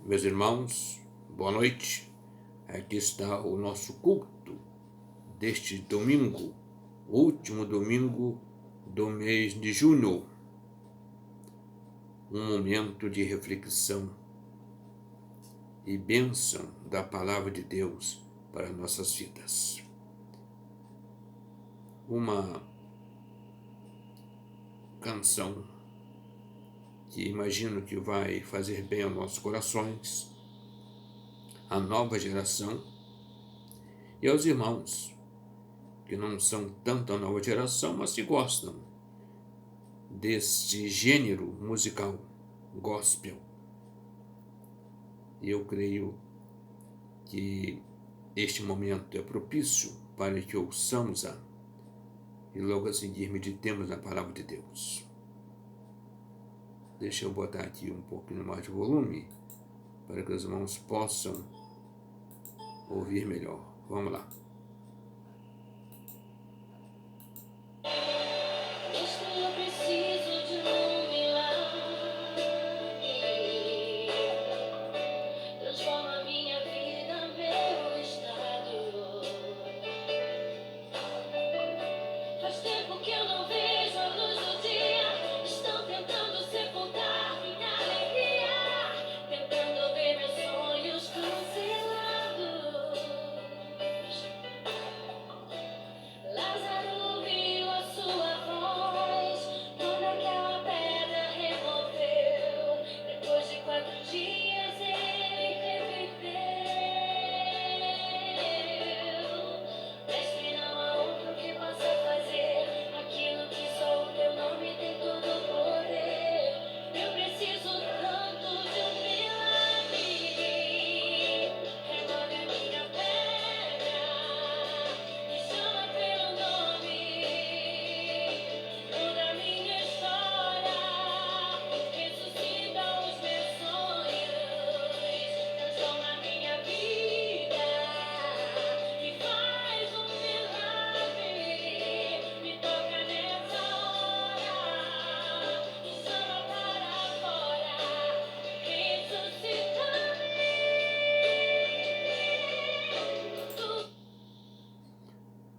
Meus irmãos, boa noite. Aqui está o nosso culto deste domingo, último domingo do mês de junho. Um momento de reflexão e bênção da palavra de Deus para nossas vidas. Uma canção que imagino que vai fazer bem aos nossos corações, à nova geração e aos irmãos que não são tanto a nova geração, mas que gostam deste gênero musical, gospel. E eu creio que este momento é propício para que ouçamos-a e logo a seguir meditemos na palavra de Deus. Deixa eu botar aqui um pouquinho mais de volume para que os irmãos possam ouvir melhor. Vamos lá.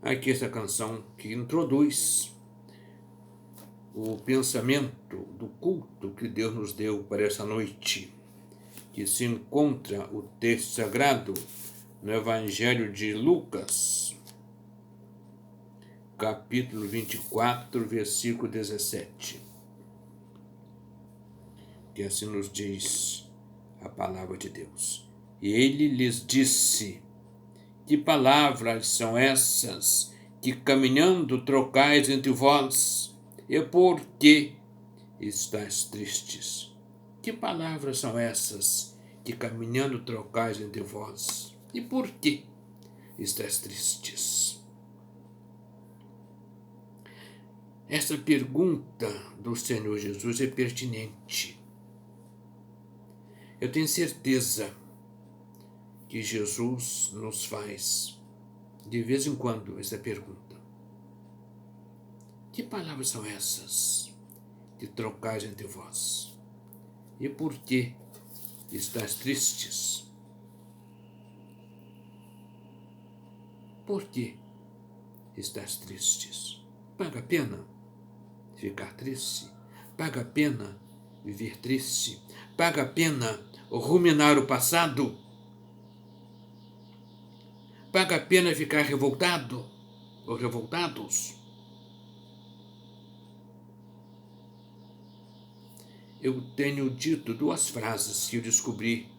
Aqui essa canção que introduz o pensamento do culto que Deus nos deu para essa noite, que se encontra o texto sagrado no Evangelho de Lucas, capítulo 24, versículo 17, que assim nos diz a palavra de Deus. E ele lhes disse: que palavras são essas que caminhando trocais entre vós, e por que estáis tristes? Que palavras são essas que caminhando trocais entre vós, e por que estáis tristes? Essa pergunta do Senhor Jesus é pertinente. Eu tenho certeza que Jesus nos faz, de vez em quando, essa pergunta. Que palavras são essas que trocais entre vós? E por que estáis tristes? Por que estáis tristes? Paga a pena ficar triste? Paga a pena viver triste? Paga a pena ruminar o passado? Paga a pena ficar revoltado ou revoltados? Eu tenho dito duas frases que eu descobri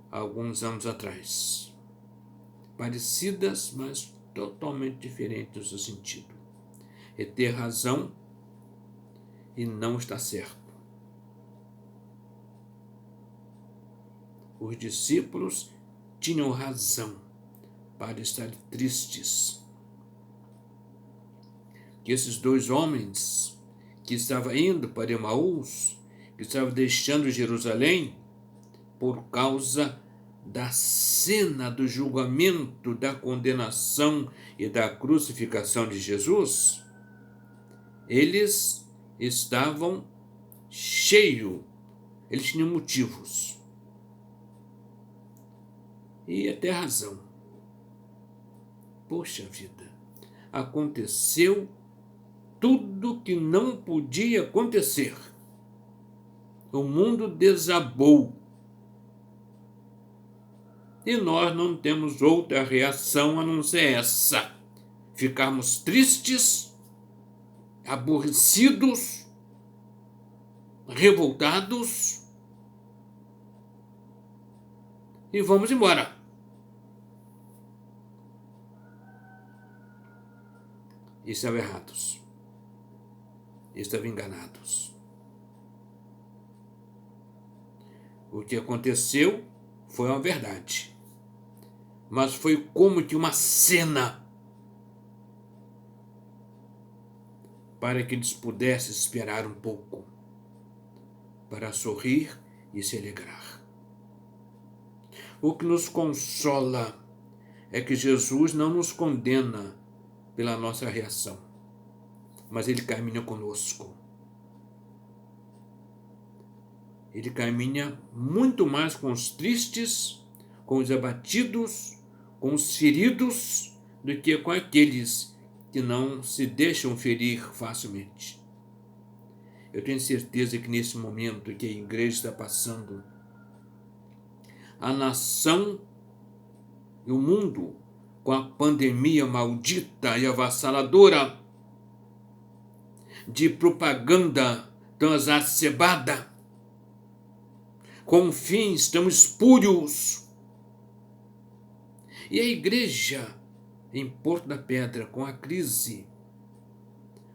há alguns anos atrás, parecidas, mas totalmente diferentes no sentido. É ter razão e não estar certo. Os discípulos tinham razão para estar tristes. Que esses dois homens que estavam indo para Emaús, que estavam deixando Jerusalém, por causa da cena do julgamento, da condenação e da crucificação de Jesus, eles estavam cheios, eles tinham motivos e até razão. Poxa vida, aconteceu tudo que não podia acontecer. O mundo desabou. E nós não temos outra reação a não ser essa. Ficarmos tristes, aborrecidos, revoltados e vamos embora. Estavam errados. Estavam enganados. O que aconteceu foi uma verdade, mas foi como que uma cena para que eles pudessem esperar um pouco, para sorrir e se alegrar. O que nos consola é que Jesus não nos condena pela nossa reação, mas Ele caminha conosco. Ele caminha muito mais com os tristes, com os abatidos, com os feridos, do que com aqueles que não se deixam ferir facilmente. Eu tenho certeza que nesse momento que a igreja está passando, a nação e o mundo, com a pandemia maldita e avassaladora de propaganda tão exacerbada, com fins tão espúrios, e a igreja em Porto da Pedra, com a crise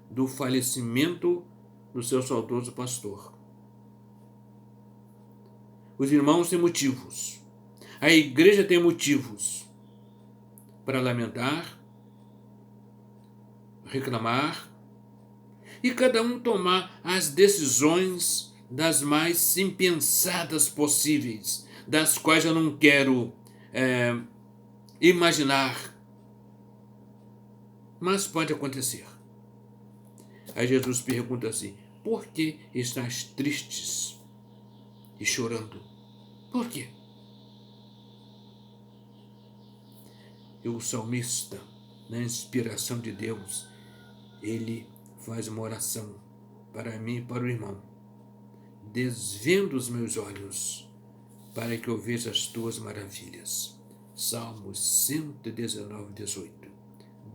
do falecimento do seu saudoso pastor. Os irmãos têm motivos, a igreja tem motivos para lamentar, reclamar e cada um tomar as decisões das mais impensadas possíveis, das quais eu não quero imaginar, mas pode acontecer. Aí Jesus pergunta assim: por que estás tristes e chorando? Por quê? E o salmista, na inspiração de Deus, ele faz uma oração para mim e para o irmão. Desvenda os meus olhos para que eu veja as tuas maravilhas. Salmos 119, 18.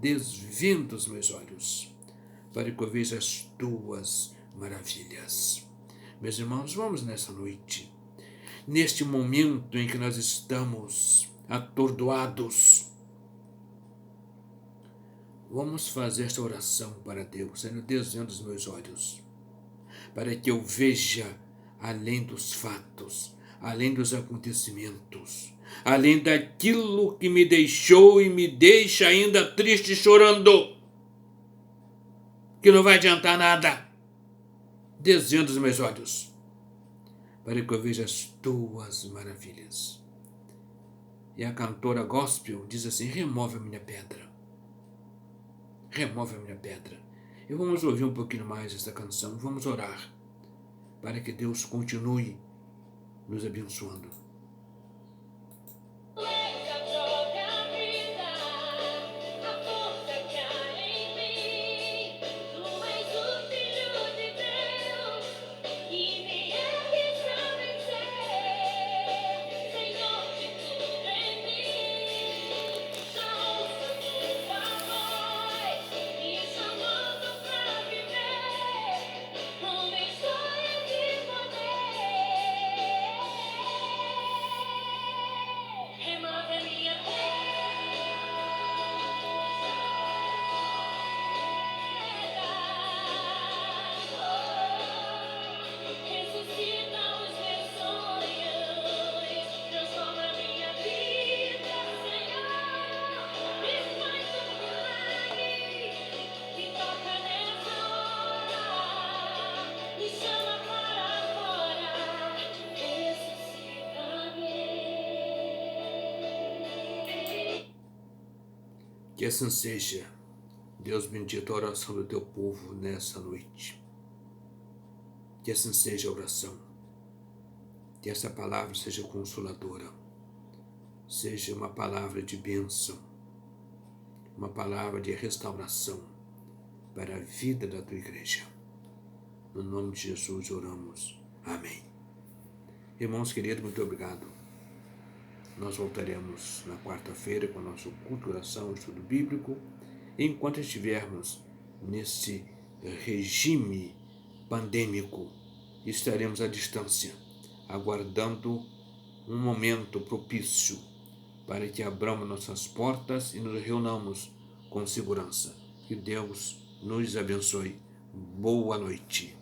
Desvenda os meus olhos para que eu veja as tuas maravilhas. Meus irmãos, vamos nessa noite, neste momento em que nós estamos atordoados, vamos fazer esta oração para Deus, Senhor, desvenda os meus olhos, para que eu veja além dos fatos, além dos acontecimentos, além daquilo que me deixou e me deixa ainda triste, chorando, que não vai adiantar nada. Desvenda os meus olhos, para que eu veja as tuas maravilhas. E a cantora gospel diz assim: remove a minha pedra. Remove a minha pedra. E vamos ouvir um pouquinho mais esta canção, vamos orar, para que Deus continue nos abençoando. Que assim seja. Deus bendito a oração do teu povo nessa noite. Que assim seja a oração. Que essa palavra seja consoladora. seja uma palavra de bênção, uma palavra de restauração para a vida da tua igreja. No nome de Jesus oramos. Amém. Irmãos queridos, muito obrigado. Nós voltaremos na quarta-feira com o nosso culto, oração, estudo bíblico. Enquanto estivermos nesse regime pandêmico, estaremos à distância, aguardando um momento propício para que abramos nossas portas e nos reunamos com segurança. Que Deus nos abençoe. Boa noite.